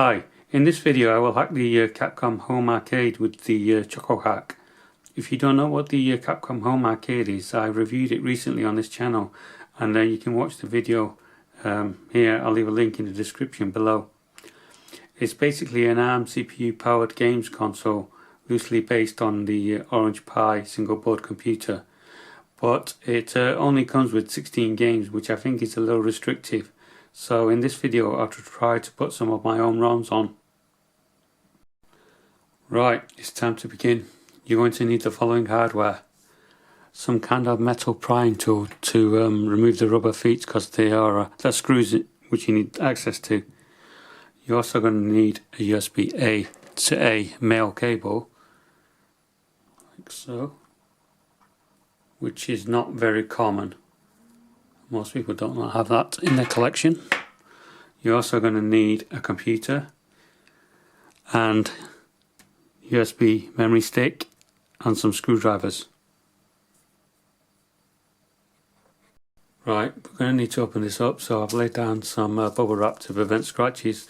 Hi, in this video I will hack the Capcom Home Arcade with the Choko Hack. If you don't know what the Capcom Home Arcade is, I reviewed it recently on this channel, and you can watch the video here. I'll leave a link in the description below. It's basically an ARM CPU powered games console, loosely based on the Orange Pi single board computer, but it only comes with 16 games, which I think is a little restrictive. So in this video I'll try to put some of my own ROMs on. Right, it's time to begin. You're going to need the following hardware. Some kind of metal prying tool to remove the rubber feet, because they are the screws which you need access to. You're also going to need a USB A to A male cable, like so, which is not very common. Most people don't have that in their collection. You're also going to need a computer and USB memory stick and some screwdrivers. Right, we're going to need to open this up, so I've laid down some bubble wrap to prevent scratches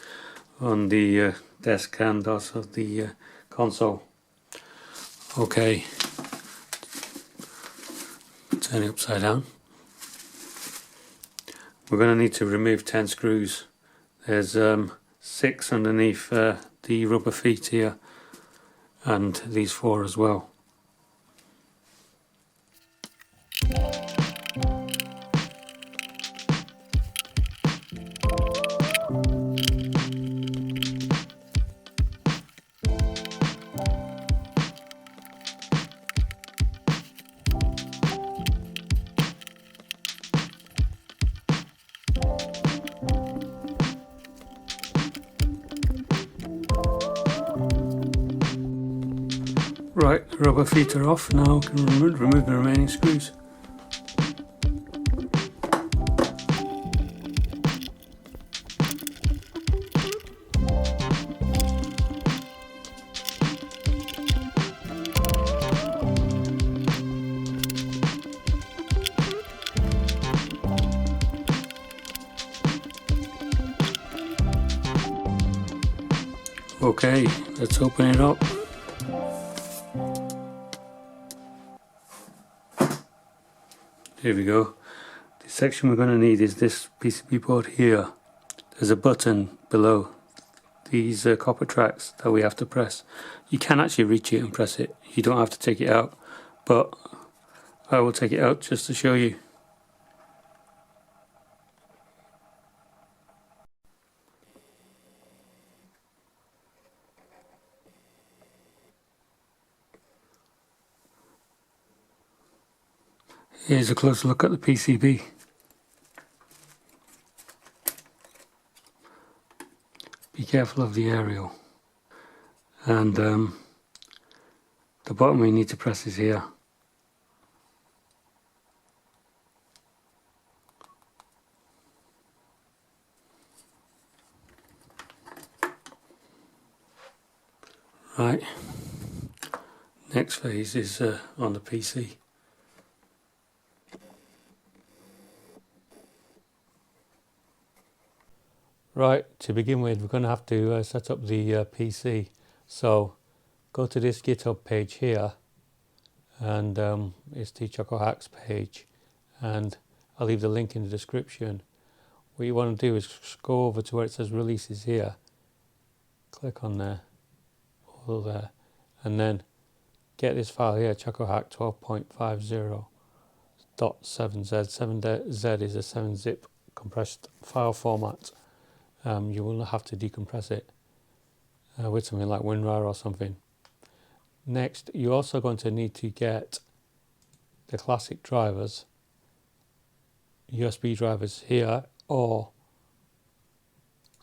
on the desk and also the console. Okay, turn it upside down. We're going to need to remove 10 screws. There's 6 underneath the rubber feet here, and these 4 as well. Right, the rubber feet are off. Now we can remove the remaining screws. Okay, let's open it up. Here we go. The section we're going to need is this PCB board here. There's a button below these copper tracks that we have to press. You can actually reach it and press it. You don't have to take it out, but I will take it out just to show you. Here's a closer look at the PCB. Be careful of the aerial. And the button we need to press is here. Right. Next phase is on the PC. Right, to begin with, we're going to have to set up the PC. So go to this GitHub page here, and it's the Choko Hacks page, and I'll leave the link in the description. What you want to do is go over to where it says releases here, click on there, all there, and then get this file here, chocohack 12.50.7z. 7z is a 7-zip compressed file format. You will have to decompress it with something like WinRAR or something. Next, you're also going to need to get the classic drivers, USB drivers here, or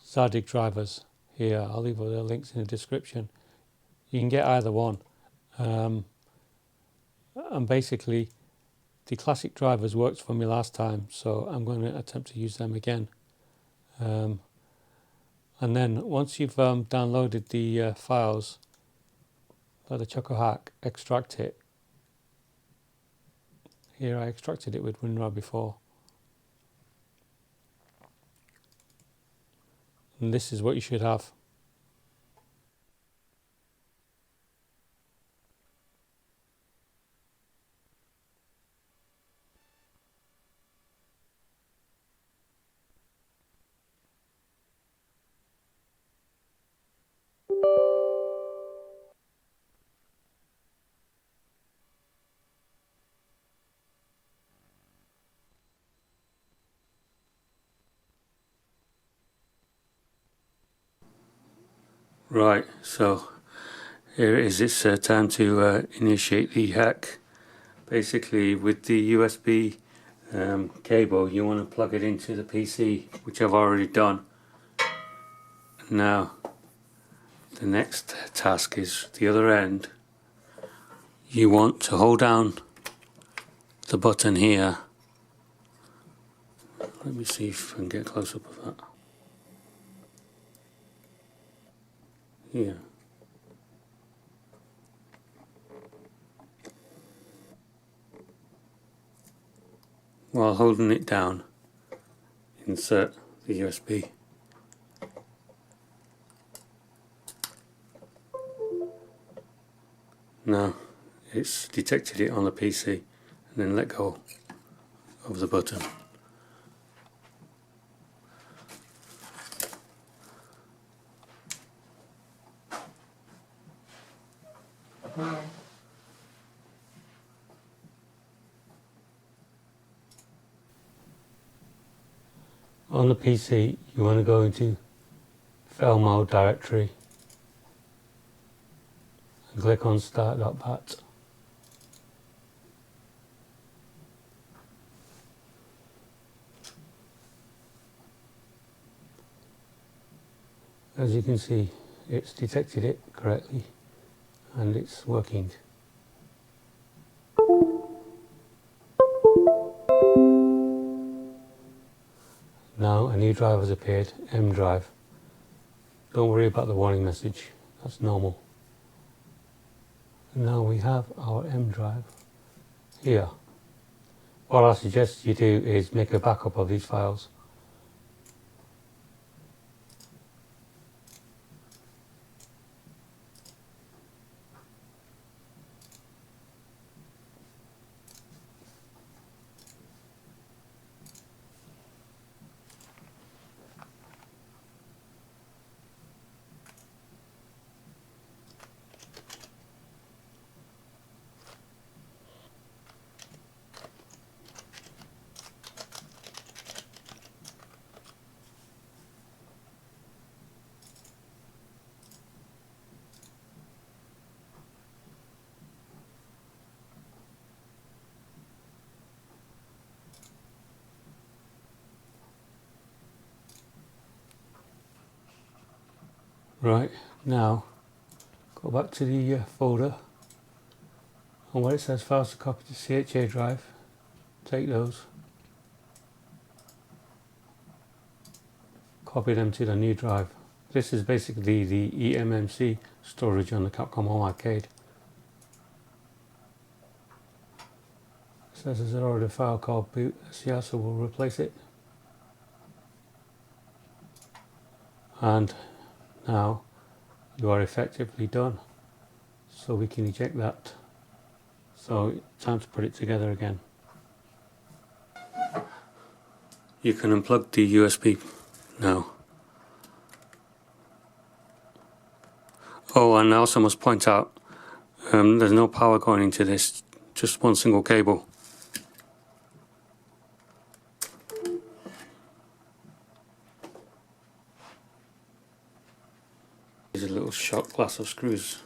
Zadig drivers here. I'll leave all the links in the description. You can get either one. And basically, the classic drivers worked for me last time, so I'm going to attempt to use them again. And then once you've downloaded the files for the Choko Hack, extract it. Here I extracted it with WinRAR before. And this is what you should have. Right, so here it is. It's time to initiate the hack. Basically, with the USB cable, you want to plug it into the PC, which I've already done. Now, the next task is the other end. You want to hold down the button here. Let me see if I can get close up of that. Here. While holding it down, insert the USB. Now it's detected it on the PC, and then let go of the button. On the PC, you want to go into File Mode directory and click on start.bat. As you can see, it's detected it correctly and it's working. Now a new drive has appeared, M drive. Don't worry about the warning message, that's normal. And now we have our M drive here. What I suggest you do is make a backup of these files. Right, now go back to the folder, and where it says files to copy to CHA drive, take those, copy them to the new drive. This is basically the eMMC storage on the Capcom Home Arcade. It says there's already a file called boot SCR, so we'll replace it. And now you are effectively done, so we can eject that. So time to put it together again. You can unplug the USB now. Oh, and I also must point out there's no power going into this, just one single cable. There's a little shot glass of screws.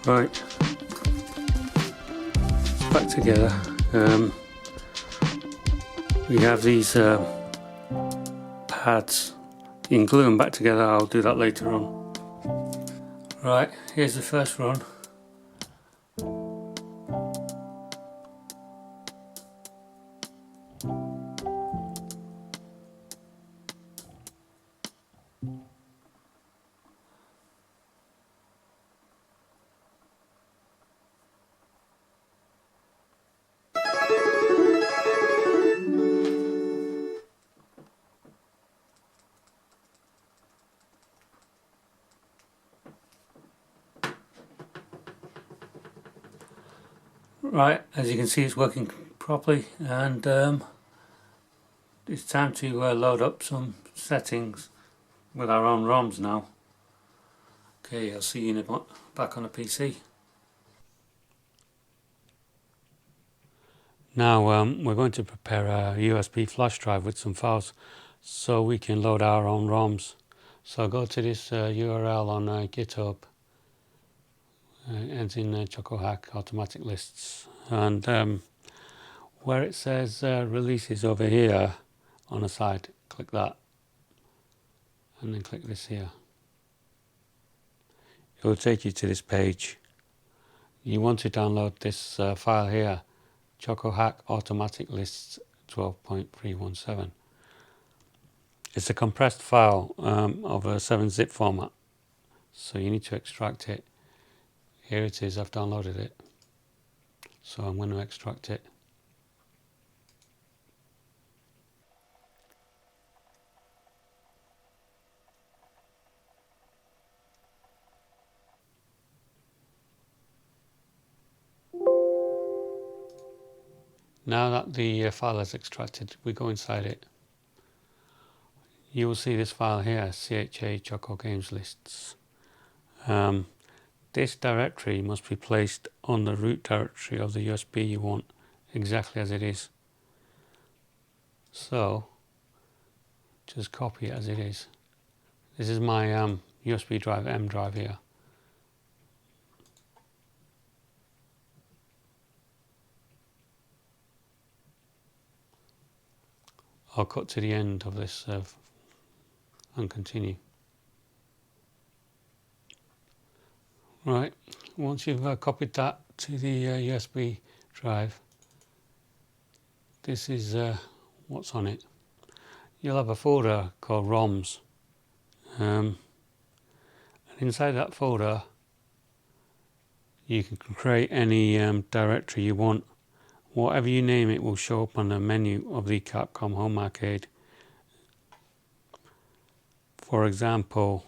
Right, back together. We have these pads. You can glue them back together, I'll do that later on. Right, here's the first run. Right, as you can see, it's working properly, and it's time to load up some settings with our own ROMs now. Okay, I'll see you in back on the PC. Now we're going to prepare a USB flash drive with some files so we can load our own ROMs. So go to this URL on GitHub. It ends in Choko Hack automatic lists, and where it says releases over here on the side, click that and then click this here. It will take you to this page. You want to download this file here, Choko Hack automatic lists 12.317. It's a compressed file of a 7-zip format, so you need to extract it. Here it is, I've downloaded it, so I'm going to extract it. Now that the file is extracted, we go inside it. You will see this file here, CHA Choko Games Lists. This directory must be placed on the root directory of the USB you want, exactly as it is. So, just copy it as it is. This is my USB drive, M drive here. I'll cut to the end of this and continue. Right, once you've copied that to the USB drive, this is what's on it. You'll have a folder called ROMs, and inside that folder you can create any directory you want. Whatever you name it will show up on the menu of the Capcom Home Arcade. For example,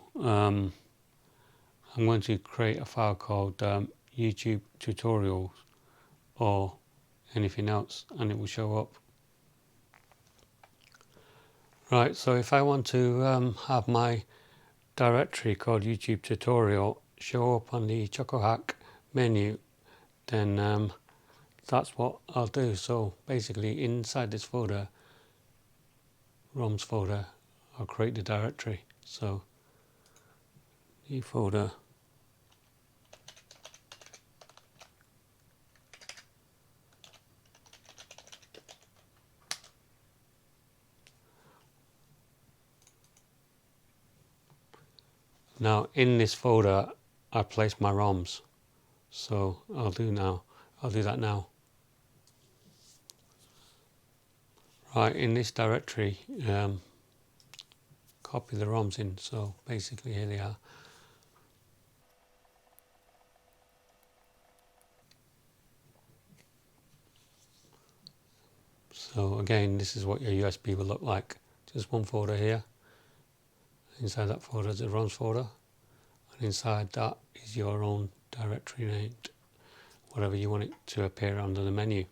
I'm going to create a file called YouTube tutorials or anything else, and it will show up. Right, so if I want to have my directory called YouTube tutorial show up on the Choko Hack menu, then that's what I'll do. So basically inside this folder, ROMs folder, I'll create the directory. So new folder, now in this folder I place my ROMs, so I'll do that now. Right, in this directory, copy the ROMs in, so basically here they are. So again, this is what your USB will look like. Just one folder here. Inside that folder is the ROMs folder, and inside that is your own directory name, whatever you want it to appear under the menu.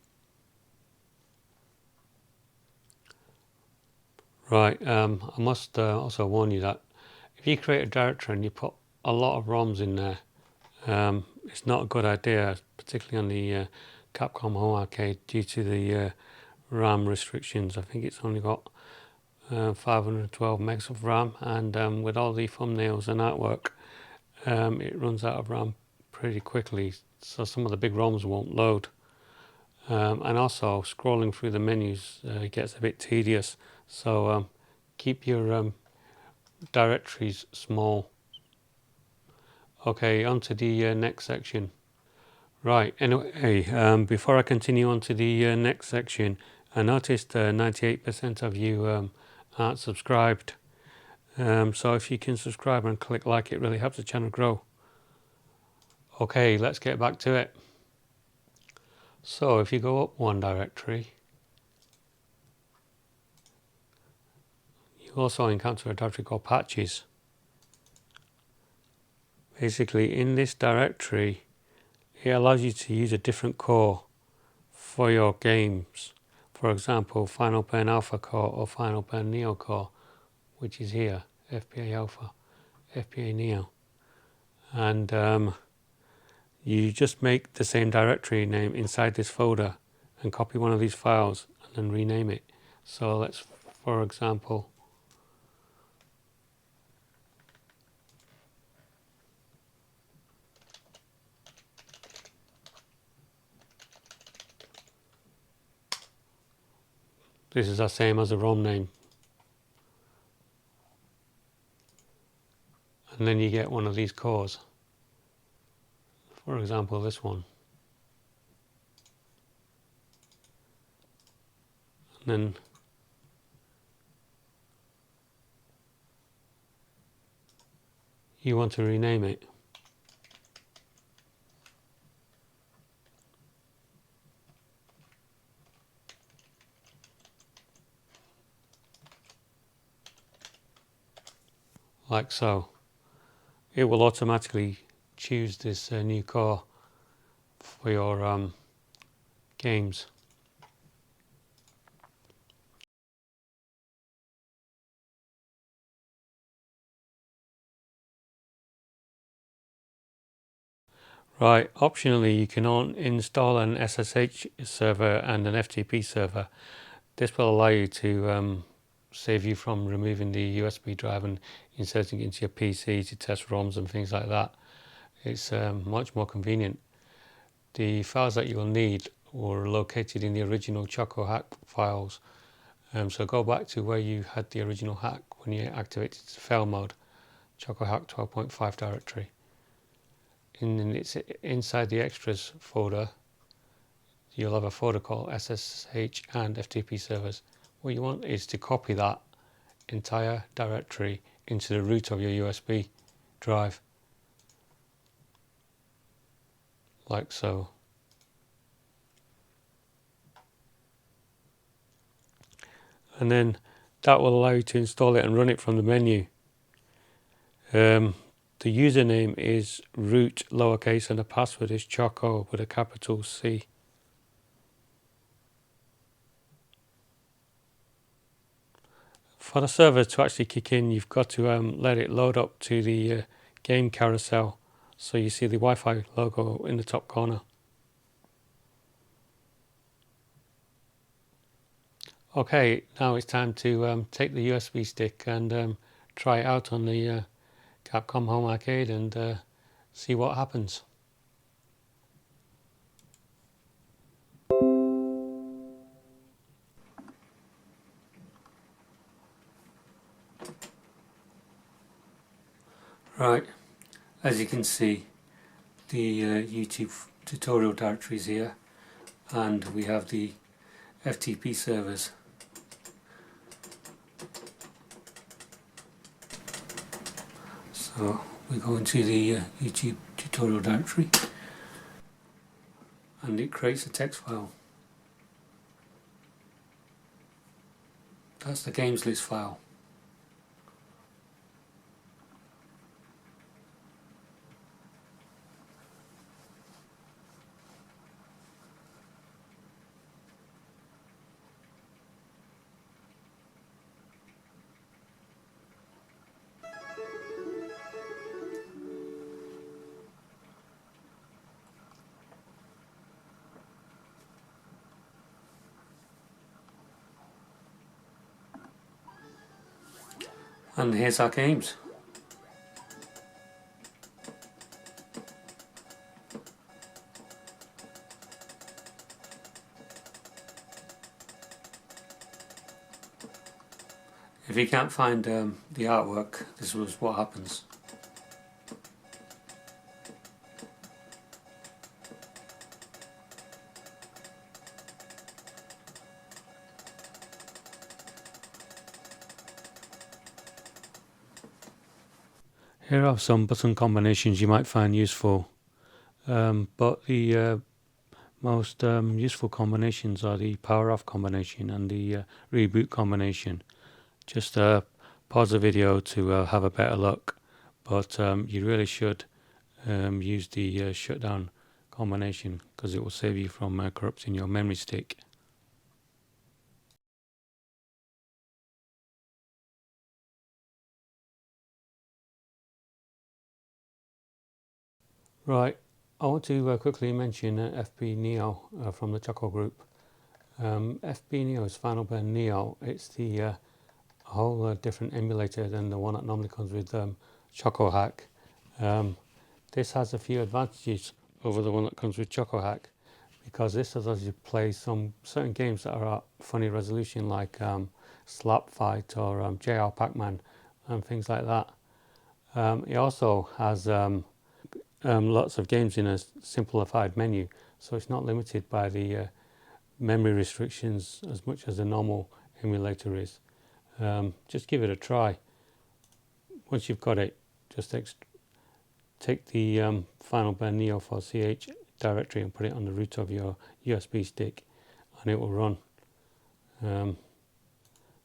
Right, I must also warn you that if you create a directory and you put a lot of ROMs in there, it's not a good idea, particularly on the Capcom Home Arcade, due to the RAM restrictions. I think it's only got 512 megs of RAM, and with all the thumbnails and artwork, it runs out of RAM pretty quickly, so some of the big ROMs won't load. And also scrolling through the menus gets a bit tedious, so keep your directories small. Okay, on to the next section. Right, anyway, before I continue on to the next section, I noticed 98% of you aren't subscribed, so if you can subscribe and click like, it really helps the channel grow. Okay, let's get back to it. So if you go up one directory, you also encounter a directory called patches. Basically in this directory it allows you to use a different core for your games. For example, FinalBurn Alpha Core or FinalBurn Neo Core, which is here, FBA Alpha, FBNeo. And you just make the same directory name inside this folder and copy one of these files and then rename it. So let's, for example, this is the same as the ROM name. And then you get one of these cores. For example, this one. And then you want to rename it. Like so. It will automatically choose this new core for your games. Right, optionally you can install an SSH server and an FTP server. This will allow you to save you from removing the USB drive and inserting it into your PC to test ROMs and things like that. It's much more convenient. The files that you will need were located in the original Choko Hack files. So go back to where you had the original hack when you activated the fail mode, Choko Hack 12.5 directory. It's inside the extras folder. You'll have a folder called SSH and FTP servers. What you want is to copy that entire directory into the root of your USB drive, like so. And then that will allow you to install it and run it from the menu. The username is root lowercase and the password is Choko with a capital C. For the server to actually kick in, you've got to let it load up to the game carousel. So you see the Wi-Fi logo in the top corner. Okay, now it's time to take the USB stick and try it out on the Capcom Home Arcade and see what happens. Right, as you can see, the YouTube tutorial directory is here, and we have the FTP servers. So we go into the YouTube tutorial directory and it creates a text file. That's the games list file. And here's our games. If you can't find the artwork, this was what happens. Here are some button combinations you might find useful, but the most useful combinations are the power off combination and the reboot combination. Just pause the video to have a better look, but you really should use the shutdown combination because it will save you from corrupting your memory stick. Right, I want to quickly mention FBNeo from the Choko group. FBNeo is FinalBurn Neo. It's the whole different emulator than the one that normally comes with Choko Hack. This has a few advantages over the one that comes with Choko Hack because this allows you to play some certain games that are at funny resolution like Slap Fight or JR Pac-Man and things like that. It also has lots of games in a simplified menu, so it's not limited by the memory restrictions as much as a normal emulator is. Just give it a try. Once you've got it, just take the FinalBurn Neo for CH directory and put it on the root of your USB stick and it will run.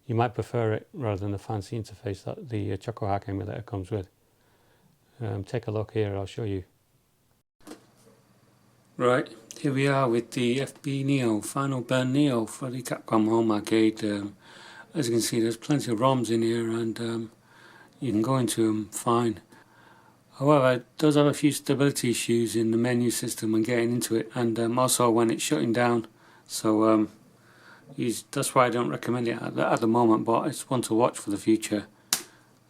You might prefer it rather than the fancy interface that the Choko Hack emulator comes with. Take a look here, I'll show you. Right, here we are with the FBNeo, FinalBurn Neo for the Capcom Home Arcade. As you can see, there's plenty of ROMs in here and you can go into them fine. However, it does have a few stability issues in the menu system when getting into it, and also when it's shutting down. So that's why I don't recommend it at the moment, but it's one to watch for the future.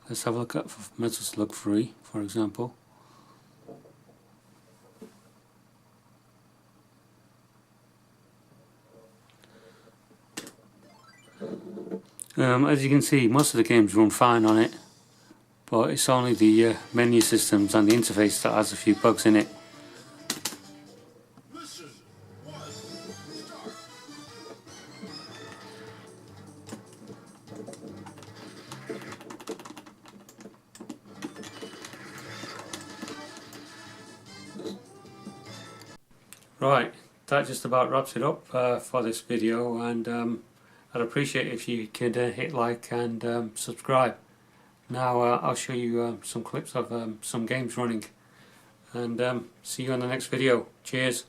Let's have a look at Metal Slug 3, for example. As you can see, most of the games run fine on it, but it's only the menu systems and the interface that has a few bugs in it. Right, that just about wraps it up for this video, and I'd appreciate if you could hit like and subscribe. Now I'll show you some clips of some games running, and see you on the next video. Cheers.